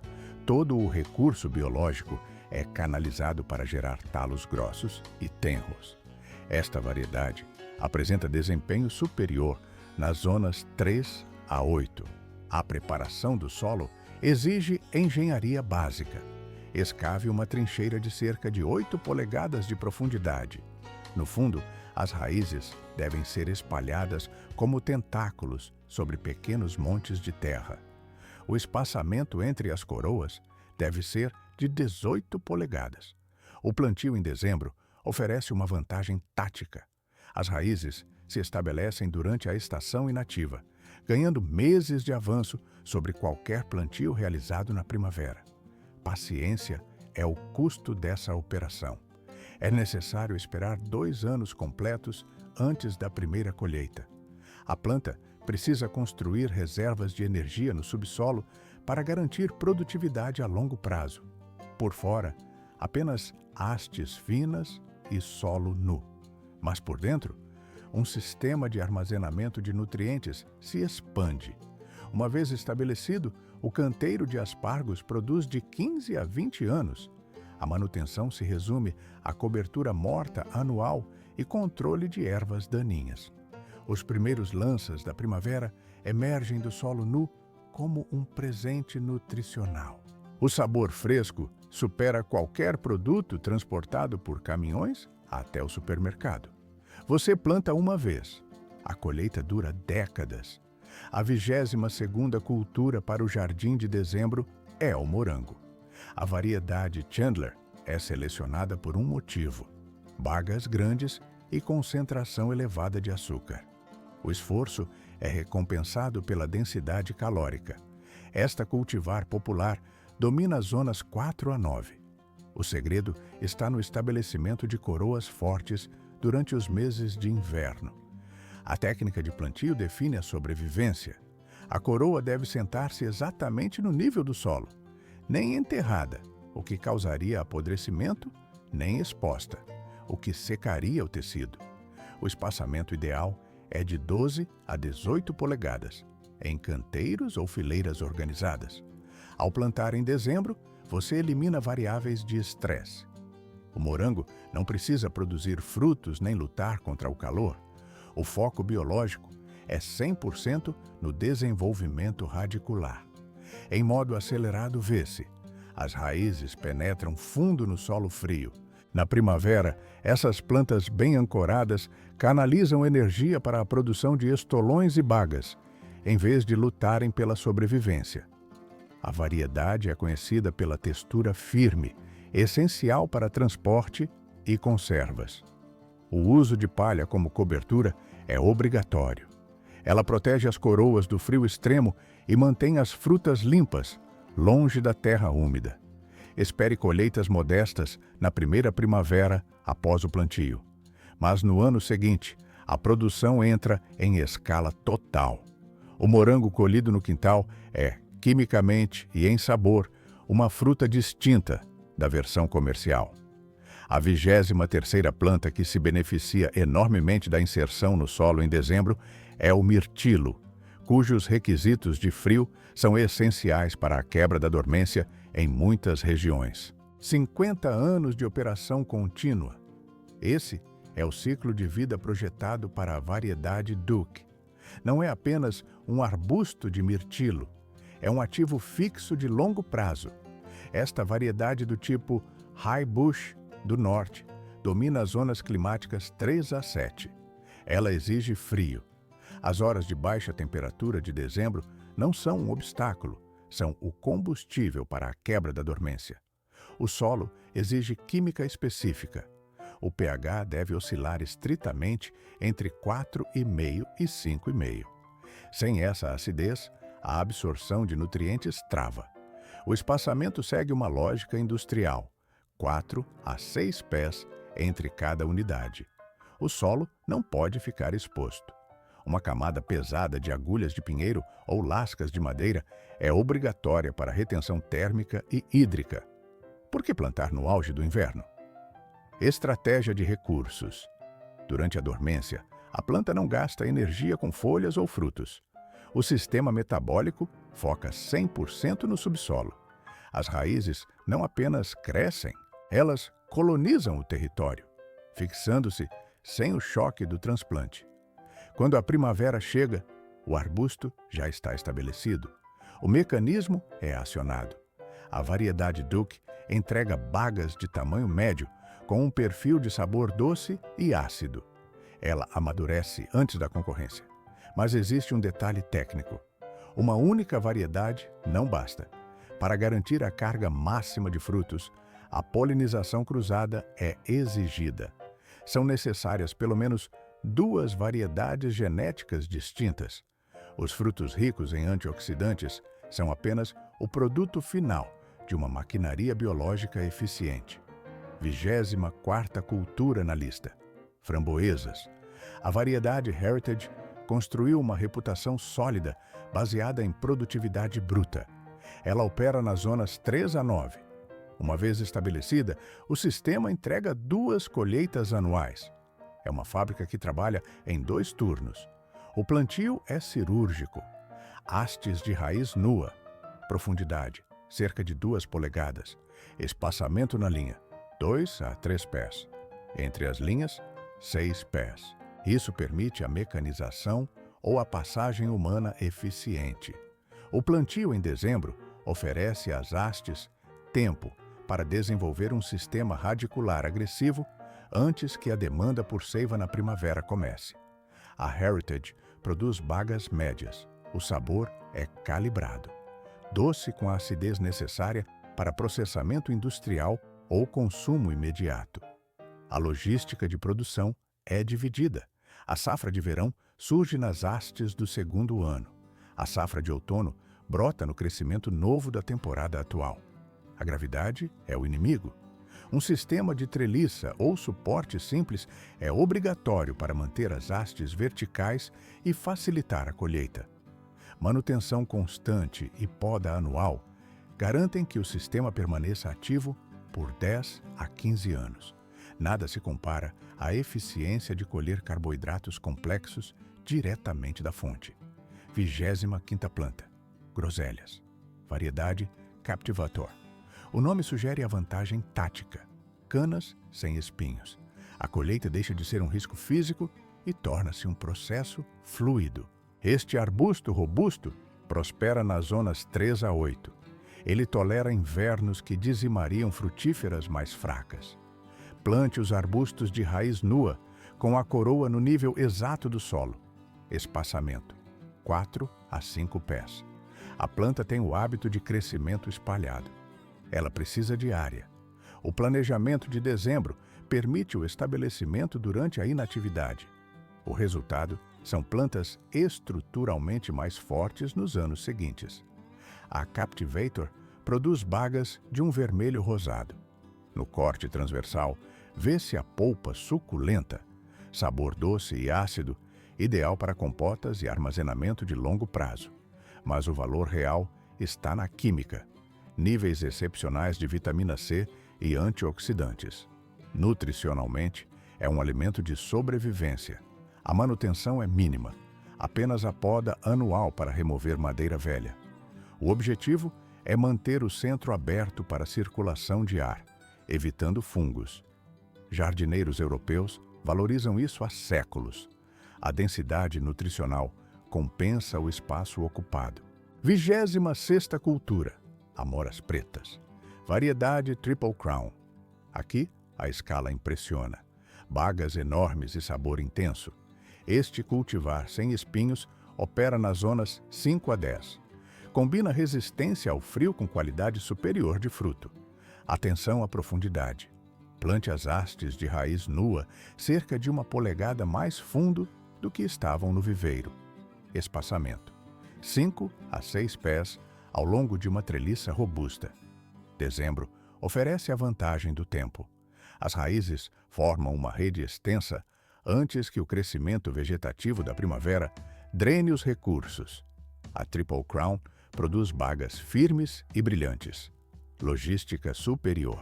Todo o recurso biológico é canalizado para gerar talos grossos e tenros. Esta variedade apresenta desempenho superior nas zonas 3 a 8. A preparação do solo exige engenharia básica. Escave uma trincheira de cerca de 8 polegadas de profundidade. No fundo, as raízes devem ser espalhadas como tentáculos sobre pequenos montes de terra. O espaçamento entre as coroas deve ser de 18 polegadas. O plantio em dezembro oferece uma vantagem tática. As raízes se estabelecem durante a estação inativa, ganhando meses de avanço sobre qualquer plantio realizado na primavera. Paciência é o custo dessa operação. É necessário esperar 2 anos completos antes da primeira colheita. A planta precisa construir reservas de energia no subsolo para garantir produtividade a longo prazo. Por fora, apenas hastes finas e solo nu. Mas por dentro, um sistema de armazenamento de nutrientes se expande. Uma vez estabelecido, o canteiro de aspargos produz de 15 a 20 anos. A manutenção se resume à cobertura morta anual e controle de ervas daninhas. Os primeiros lanças da primavera emergem do solo nu como um presente nutricional. O sabor fresco supera qualquer produto transportado por caminhões até o supermercado. Você planta uma vez. A colheita dura décadas. A 22ª cultura para o jardim de dezembro é o morango. A variedade Chandler é selecionada por um motivo: bagas grandes e concentração elevada de açúcar. O esforço é recompensado pela densidade calórica. Esta cultivar popular domina as zonas 4 a 9. O segredo está no estabelecimento de coroas fortes durante os meses de inverno. A técnica de plantio define a sobrevivência. A coroa deve sentar-se exatamente no nível do solo, nem enterrada, o que causaria apodrecimento, nem exposta, o que secaria o tecido. O espaçamento ideal é de 12 a 18 polegadas, em canteiros ou fileiras organizadas. Ao plantar em dezembro, você elimina variáveis de estresse. O morango não precisa produzir frutos nem lutar contra o calor. O foco biológico é 100% no desenvolvimento radicular. Em modo acelerado, vê-se. As raízes penetram fundo no solo frio. Na primavera, essas plantas bem ancoradas canalizam energia para a produção de estolões e bagas, em vez de lutarem pela sobrevivência. A variedade é conhecida pela textura firme, essencial para transporte e conservas. O uso de palha como cobertura é obrigatório. Ela protege as coroas do frio extremo e mantém as frutas limpas, longe da terra úmida. Espere colheitas modestas na primeira primavera após o plantio. Mas no ano seguinte, a produção entra em escala total. O morango colhido no quintal é, quimicamente e em sabor, uma fruta distinta da versão comercial. A 23ª planta que se beneficia enormemente da inserção no solo em dezembro é o mirtilo, cujos requisitos de frio são essenciais para a quebra da dormência em muitas regiões. 50 anos de operação contínua. Esse é o ciclo de vida projetado para a variedade Duke. Não é apenas um arbusto de mirtilo, é um ativo fixo de longo prazo. Esta variedade do tipo High Bush do norte domina as zonas climáticas 3 a 7. Ela exige frio. As horas de baixa temperatura de dezembro não são um obstáculo, são o combustível para a quebra da dormência. O solo exige química específica. O pH deve oscilar estritamente entre 4,5 e 5,5. Sem essa acidez, a absorção de nutrientes trava. O espaçamento segue uma lógica industrial, 4 a 6 pés entre cada unidade. O solo não pode ficar exposto. Uma camada pesada de agulhas de pinheiro ou lascas de madeira é obrigatória para retenção térmica e hídrica. Por que plantar no auge do inverno? Estratégia de recursos. Durante a dormência, a planta não gasta energia com folhas ou frutos. O sistema metabólico foca 100% no subsolo. As raízes não apenas crescem, elas colonizam o território, fixando-se sem o choque do transplante. Quando a primavera chega, o arbusto já está estabelecido. O mecanismo é acionado. A variedade Duke entrega bagas de tamanho médio com um perfil de sabor doce e ácido. Ela amadurece antes da concorrência. Mas existe um detalhe técnico. Uma única variedade não basta. Para garantir a carga máxima de frutos, a polinização cruzada é exigida. São necessárias pelo menos 2 variedades genéticas distintas. Os frutos ricos em antioxidantes são apenas o produto final de uma maquinaria biológica eficiente. 24ª cultura na lista: framboesas. A variedade Heritage construiu uma reputação sólida baseada em produtividade bruta. Ela opera nas zonas 3 a 9. Uma vez estabelecida, o sistema entrega 2 colheitas anuais. É uma fábrica que trabalha em 2 turnos. O plantio é cirúrgico. Hastes de raiz nua. Profundidade, cerca de 2 polegadas. Espaçamento na linha, 2 a 3 pés. Entre as linhas, 6 pés. Isso permite a mecanização ou a passagem humana eficiente. O plantio em dezembro oferece às hastes tempo para desenvolver um sistema radicular agressivo antes que a demanda por seiva na primavera comece. A Heritage produz bagas médias. O sabor é calibrado. Doce com a acidez necessária para processamento industrial ou consumo imediato. A logística de produção é dividida. A safra de verão surge nas hastes do segundo ano. A safra de outono brota no crescimento novo da temporada atual. A gravidade é o inimigo. Um sistema de treliça ou suporte simples é obrigatório para manter as hastes verticais e facilitar a colheita. Manutenção constante e poda anual garantem que o sistema permaneça ativo por 10 a 15 anos. Nada se compara à eficiência de colher carboidratos complexos diretamente da fonte. 25ª planta, groselhas. Variedade Captivator. O nome sugere a vantagem tática. Canas sem espinhos. A colheita deixa de ser um risco físico e torna-se um processo fluido. Este arbusto robusto Prospera nas zonas 3 a 8. Ele tolera invernos que dizimariam frutíferas mais fracas. Plante os arbustos de raiz nua, com a coroa no nível exato do solo. Espaçamento: 4 a 5 pés. A planta tem o hábito de crescimento espalhado. Ela precisa de área. O planejamento de dezembro permite o estabelecimento durante a inatividade. O resultado são plantas estruturalmente mais fortes nos anos seguintes. A Captivator produz bagas de um vermelho rosado. No corte transversal, vê-se a polpa suculenta, sabor doce e ácido, ideal para compotas e armazenamento de longo prazo. Mas o valor real está na química, níveis excepcionais de vitamina C e antioxidantes. Nutricionalmente, é um alimento de sobrevivência. A manutenção é mínima, apenas a poda anual para remover madeira velha. O objetivo é manter o centro aberto para a circulação de ar, evitando fungos. Jardineiros europeus valorizam isso há séculos. A densidade nutricional compensa o espaço ocupado. 26ª cultura: amoras pretas. Variedade Triple Crown. Aqui, a escala impressiona. Bagas enormes e sabor intenso. Este cultivar sem espinhos opera nas zonas 5 a 10. Combina resistência ao frio com qualidade superior de fruto. Atenção à profundidade. Plante as hastes de raiz nua cerca de 1 polegada mais fundo do que estavam no viveiro. Espaçamento: 5 a 6 pés ao longo de uma treliça robusta. Dezembro oferece a vantagem do tempo. As raízes formam uma rede extensa antes que o crescimento vegetativo da primavera drene os recursos. A Triple Crown produz bagas firmes e brilhantes. Logística superior.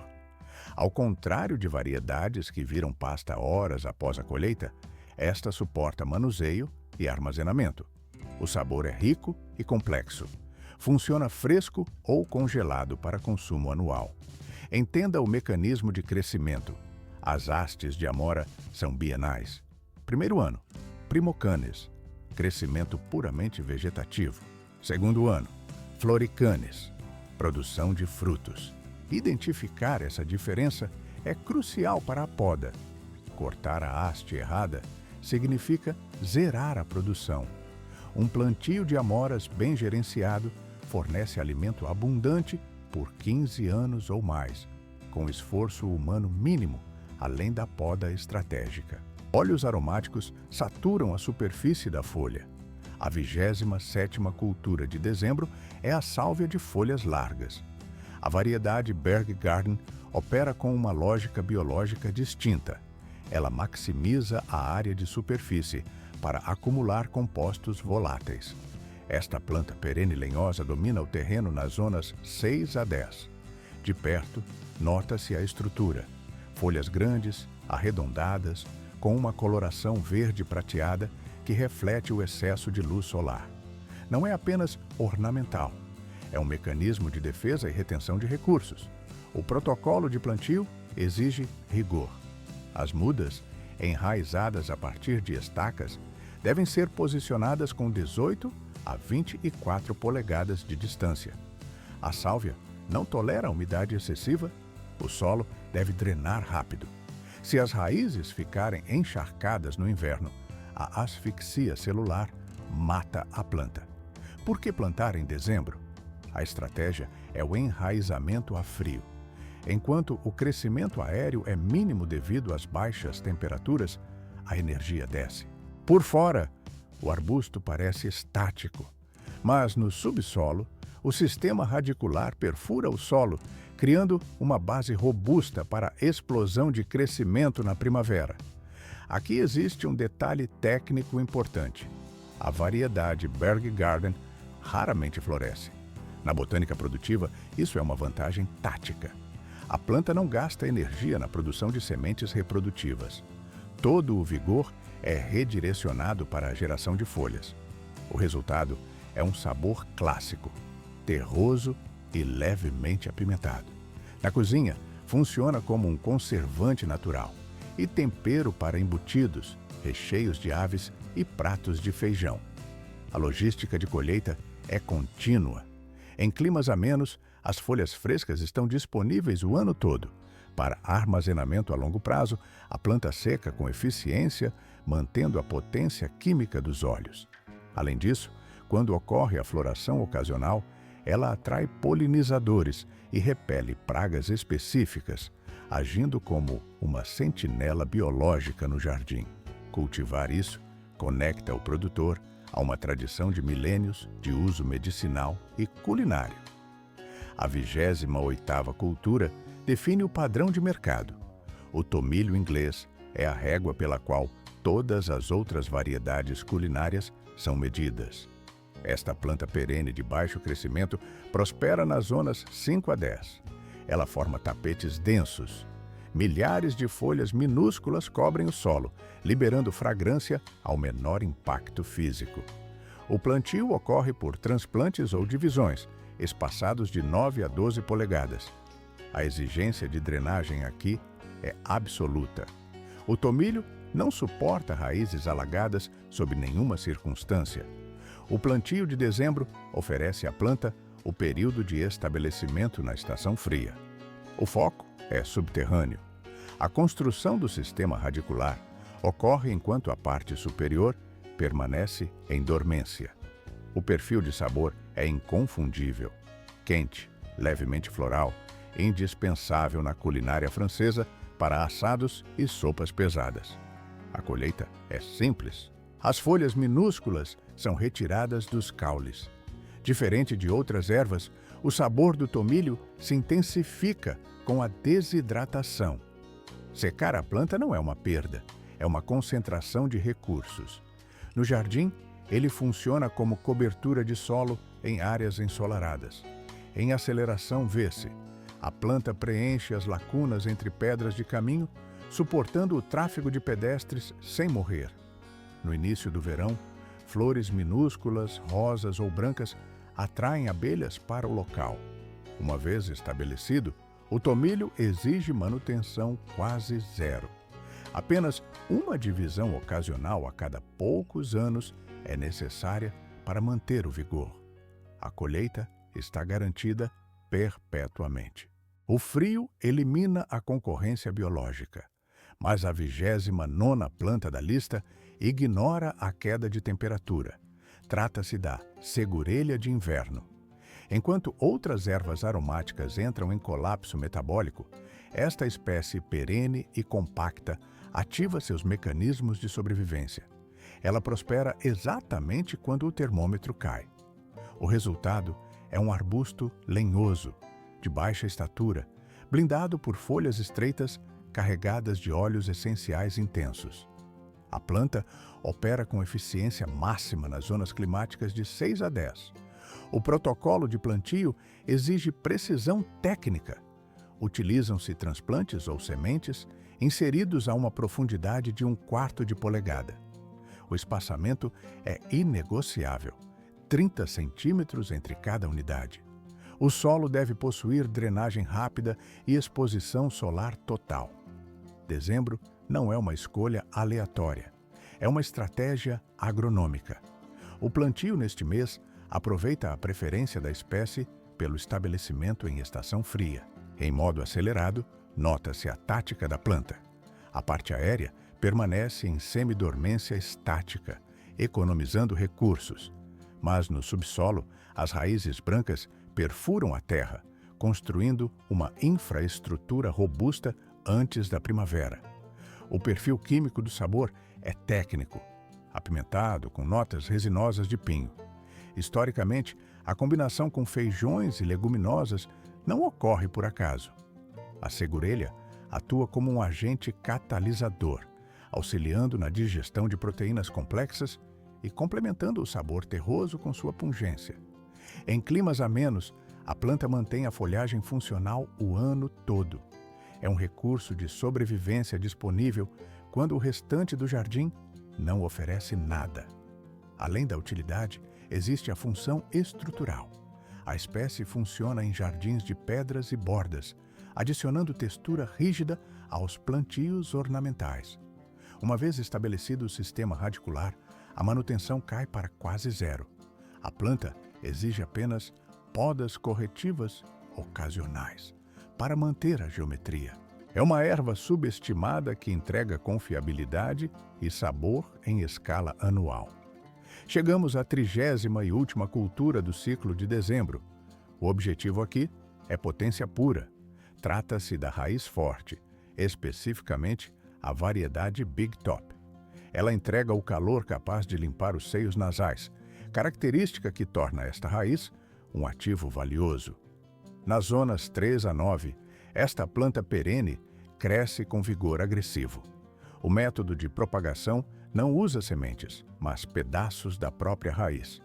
Ao contrário de variedades que viram pasta horas após a colheita, esta suporta manuseio e armazenamento. O sabor é rico e complexo. Funciona fresco ou congelado para consumo anual. Entenda o mecanismo de crescimento. As hastes de amora são bienais. Primeiro ano, Primocanes, crescimento puramente vegetativo. Segundo ano, Floricanes, produção de frutos. Identificar essa diferença é crucial para a poda. Cortar a haste errada significa zerar a produção. Um plantio de amoras bem gerenciado fornece alimento abundante por 15 anos ou mais, com esforço humano mínimo, além da poda estratégica. Óleos aromáticos saturam a superfície da folha. A 27ª cultura de dezembro é a sálvia de folhas largas. A variedade Berg Garden opera com uma lógica biológica distinta. Ela maximiza a área de superfície para acumular compostos voláteis. Esta planta perene lenhosa domina o terreno nas zonas 6 a 10. De perto, nota-se a estrutura. Folhas grandes, arredondadas, com uma coloração verde prateada que reflete o excesso de luz solar. Não é apenas ornamental, é um mecanismo de defesa e retenção de recursos. O protocolo de plantio exige rigor. As mudas, enraizadas a partir de estacas, devem ser posicionadas com 18 a 24 polegadas de distância. A sálvia não tolera umidade excessiva. O solo deve drenar rápido. Se as raízes ficarem encharcadas no inverno, a asfixia celular mata a planta. Por que plantar em dezembro? A estratégia é o enraizamento a frio. Enquanto o crescimento aéreo é mínimo devido às baixas temperaturas, a energia desce. Por fora, o arbusto parece estático, mas no subsolo, o sistema radicular perfura o solo, criando uma base robusta para a explosão de crescimento na primavera. Aqui existe um detalhe técnico importante. A variedade Berg Garden raramente floresce. Na botânica produtiva, isso é uma vantagem tática. A planta não gasta energia na produção de sementes reprodutivas. Todo o vigor é redirecionado para a geração de folhas. O resultado é um sabor clássico, terroso e levemente apimentado. Na cozinha, funciona como um conservante natural e tempero para embutidos, recheios de aves e pratos de feijão. A logística de colheita é contínua. Em climas amenos, as folhas frescas estão disponíveis o ano todo. Para armazenamento a longo prazo, a planta seca com eficiência, mantendo a potência química dos óleos. Além disso, quando ocorre a floração ocasional, ela atrai polinizadores e repele pragas específicas, agindo como uma sentinela biológica no jardim. Cultivar isso conecta o produtor a uma tradição de milênios de uso medicinal e culinário. A 28ª cultura define o padrão de mercado. O tomilho inglês é a régua pela qual todas as outras variedades culinárias são medidas. Esta planta perene de baixo crescimento prospera nas zonas 5 a 10. Ela forma tapetes densos. Milhares de folhas minúsculas cobrem o solo, liberando fragrância ao menor impacto físico. O plantio ocorre por transplantes ou divisões, espaçados de 9 a 12 polegadas. A exigência de drenagem aqui é absoluta. O tomilho não suporta raízes alagadas sob nenhuma circunstância. O plantio de dezembro oferece à planta o período de estabelecimento na estação fria. O foco é subterrâneo. A construção do sistema radicular ocorre enquanto a parte superior permanece em dormência. O perfil de sabor é inconfundível. Quente, levemente floral, indispensável na culinária francesa para assados e sopas pesadas. A colheita é simples. As folhas minúsculas são retiradas dos caules. Diferente de outras ervas, o sabor do tomilho se intensifica com a desidratação. Secar a planta não é uma perda, é uma concentração de recursos. No jardim, ele funciona como cobertura de solo em áreas ensolaradas. Em aceleração, vê-se: a planta preenche as lacunas entre pedras de caminho, suportando o tráfego de pedestres sem morrer. No início do verão, flores minúsculas, rosas ou brancas, atraem abelhas para o local. Uma vez estabelecido, o tomilho exige manutenção quase zero. Apenas uma divisão ocasional a cada poucos anos é necessária para manter o vigor. A colheita está garantida perpetuamente. O frio elimina a concorrência biológica, mas a 29ª planta da lista ignora a queda de temperatura. Trata-se da segurelha de inverno. Enquanto outras ervas aromáticas entram em colapso metabólico, esta espécie perene e compacta ativa seus mecanismos de sobrevivência. Ela prospera exatamente quando o termômetro cai. O resultado é um arbusto lenhoso, de baixa estatura, blindado por folhas estreitas carregadas de óleos essenciais intensos. A planta opera com eficiência máxima nas zonas climáticas de 6 a 10. O protocolo de plantio exige precisão técnica. Utilizam-se transplantes ou sementes inseridos a uma profundidade de 1/4 de polegada. O espaçamento é inegociável, 30 centímetros entre cada unidade. O solo deve possuir drenagem rápida e exposição solar total. Dezembro não é uma escolha aleatória, é uma estratégia agronômica. O plantio neste mês aproveita a preferência da espécie pelo estabelecimento em estação fria. Em modo acelerado, nota-se a tática da planta. A parte aérea permanece em semidormência estática, economizando recursos. Mas no subsolo, as raízes brancas perfuram a terra, construindo uma infraestrutura robusta antes da primavera. O perfil químico do sabor é técnico, apimentado com notas resinosas de pinho. Historicamente, a combinação com feijões e leguminosas não ocorre por acaso. A segurelha atua como um agente catalisador, auxiliando na digestão de proteínas complexas e complementando o sabor terroso com sua pungência. Em climas amenos, a planta mantém a folhagem funcional o ano todo. É um recurso de sobrevivência disponível quando o restante do jardim não oferece nada. Além da utilidade, existe a função estrutural. A espécie funciona em jardins de pedras e bordas, adicionando textura rígida aos plantios ornamentais. Uma vez estabelecido o sistema radicular, a manutenção cai para quase zero. A planta exige apenas podas corretivas ocasionais para manter a geometria. É uma erva subestimada que entrega confiabilidade e sabor em escala anual. Chegamos à 30ª e última cultura do ciclo de dezembro. O objetivo aqui é potência pura. Trata-se da raiz forte, especificamente a variedade Big Top. Ela entrega o calor capaz de limpar os seios nasais, característica que torna esta raiz um ativo valioso. Nas zonas 3 a 9, esta planta perene cresce com vigor agressivo. O método de propagação não usa sementes, mas pedaços da própria raiz.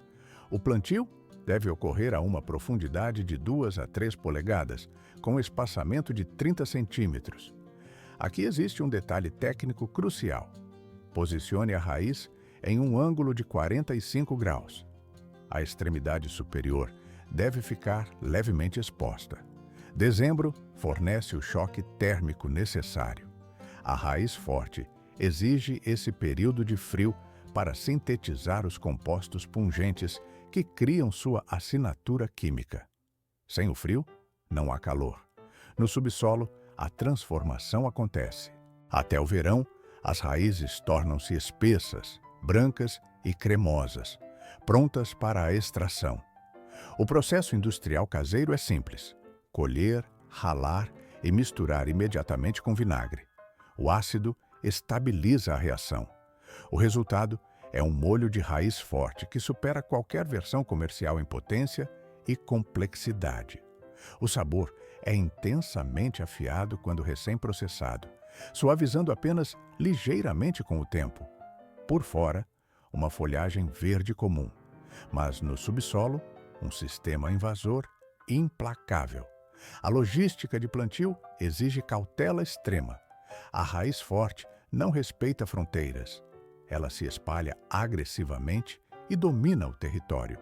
O plantio deve ocorrer a uma profundidade de 2 a 3 polegadas, com espaçamento de 30 centímetros. Aqui existe um detalhe técnico crucial. Posicione a raiz em um ângulo de 45 graus. A extremidade superior deve ficar levemente exposta. Dezembro fornece o choque térmico necessário. A raiz forte exige esse período de frio para sintetizar os compostos pungentes que criam sua assinatura química. Sem o frio, não há calor. No subsolo, a transformação acontece. Até o verão, as raízes tornam-se espessas, brancas e cremosas, prontas para a extração. O processo industrial caseiro é simples: colher, ralar e misturar imediatamente com vinagre. O ácido estabiliza a reação. O resultado é um molho de raiz forte que supera qualquer versão comercial em potência e complexidade. O sabor é intensamente afiado quando recém-processado, suavizando apenas ligeiramente com o tempo. Por fora, uma folhagem verde comum, mas no subsolo, um sistema invasor implacável. A logística de plantio exige cautela extrema. A raiz forte não respeita fronteiras. Ela se espalha agressivamente e domina o território.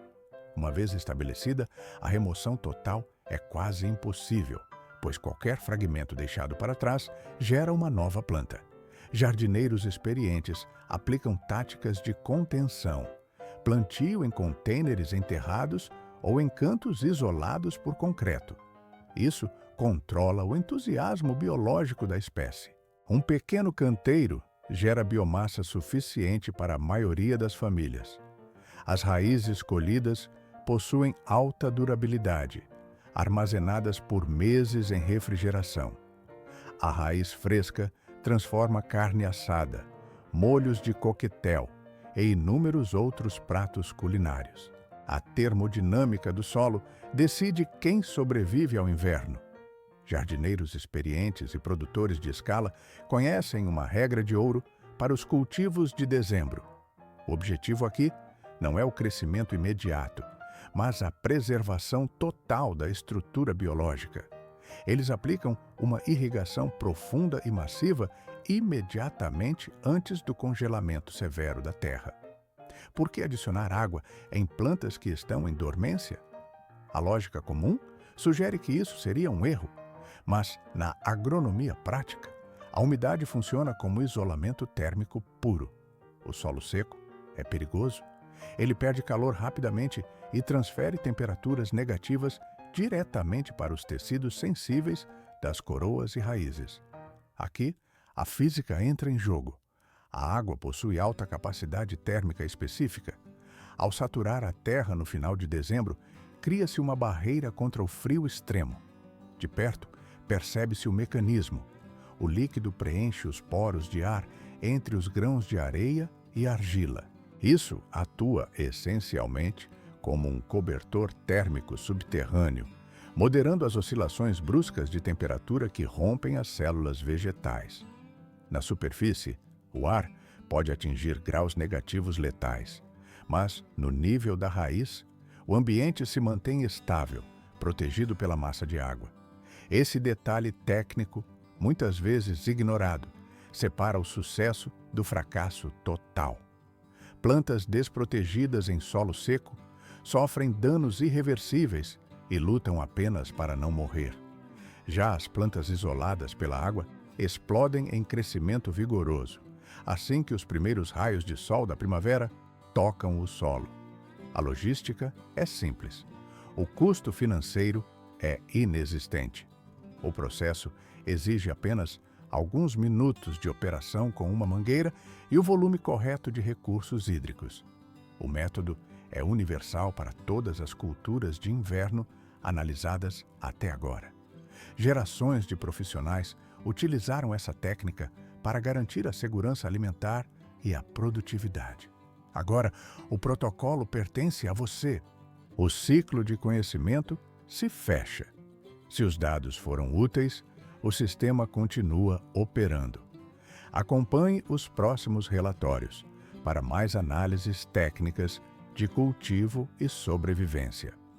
Uma vez estabelecida, a remoção total é quase impossível, pois qualquer fragmento deixado para trás gera uma nova planta. Jardineiros experientes aplicam táticas de contenção, plantio em contêineres enterrados ou em cantos isolados por concreto. Isso controla o entusiasmo biológico da espécie. Um pequeno canteiro gera biomassa suficiente para a maioria das famílias. As raízes colhidas possuem alta durabilidade, armazenadas por meses em refrigeração. A raiz fresca transforma carne assada, molhos de coquetel e inúmeros outros pratos culinários. A termodinâmica do solo decide quem sobrevive ao inverno. Jardineiros experientes e produtores de escala conhecem uma regra de ouro para os cultivos de dezembro. O objetivo aqui não é o crescimento imediato, mas a preservação total da estrutura biológica. Eles aplicam uma irrigação profunda e massiva imediatamente antes do congelamento severo da terra. Por que adicionar água em plantas que estão em dormência? A lógica comum sugere que isso seria um erro, mas na agronomia prática, a umidade funciona como isolamento térmico puro. O solo seco é perigoso. Ele perde calor rapidamente e transfere temperaturas negativas diretamente para os tecidos sensíveis das coroas e raízes. Aqui, a física entra em jogo. A água possui alta capacidade térmica específica. Ao saturar a terra no final de dezembro, cria-se uma barreira contra o frio extremo. De perto, percebe-se o mecanismo. O líquido preenche os poros de ar entre os grãos de areia e argila. Isso atua essencialmente como um cobertor térmico subterrâneo, moderando as oscilações bruscas de temperatura que rompem as células vegetais. Na superfície, o ar pode atingir graus negativos letais, mas, no nível da raiz, o ambiente se mantém estável, protegido pela massa de água. Esse detalhe técnico, muitas vezes ignorado, separa o sucesso do fracasso total. Plantas desprotegidas em solo seco sofrem danos irreversíveis e lutam apenas para não morrer. Já as plantas isoladas pela água explodem em crescimento vigoroso, assim que os primeiros raios de sol da primavera tocam o solo. A logística é simples. O custo financeiro é inexistente. O processo exige apenas alguns minutos de operação com uma mangueira e o volume correto de recursos hídricos. O método é universal para todas as culturas de inverno analisadas até agora. Gerações de profissionais utilizaram essa técnica para garantir a segurança alimentar e a produtividade. Agora, o protocolo pertence a você. O ciclo de conhecimento se fecha. Se os dados foram úteis, o sistema continua operando. Acompanhe os próximos relatórios para mais análises técnicas de cultivo e sobrevivência.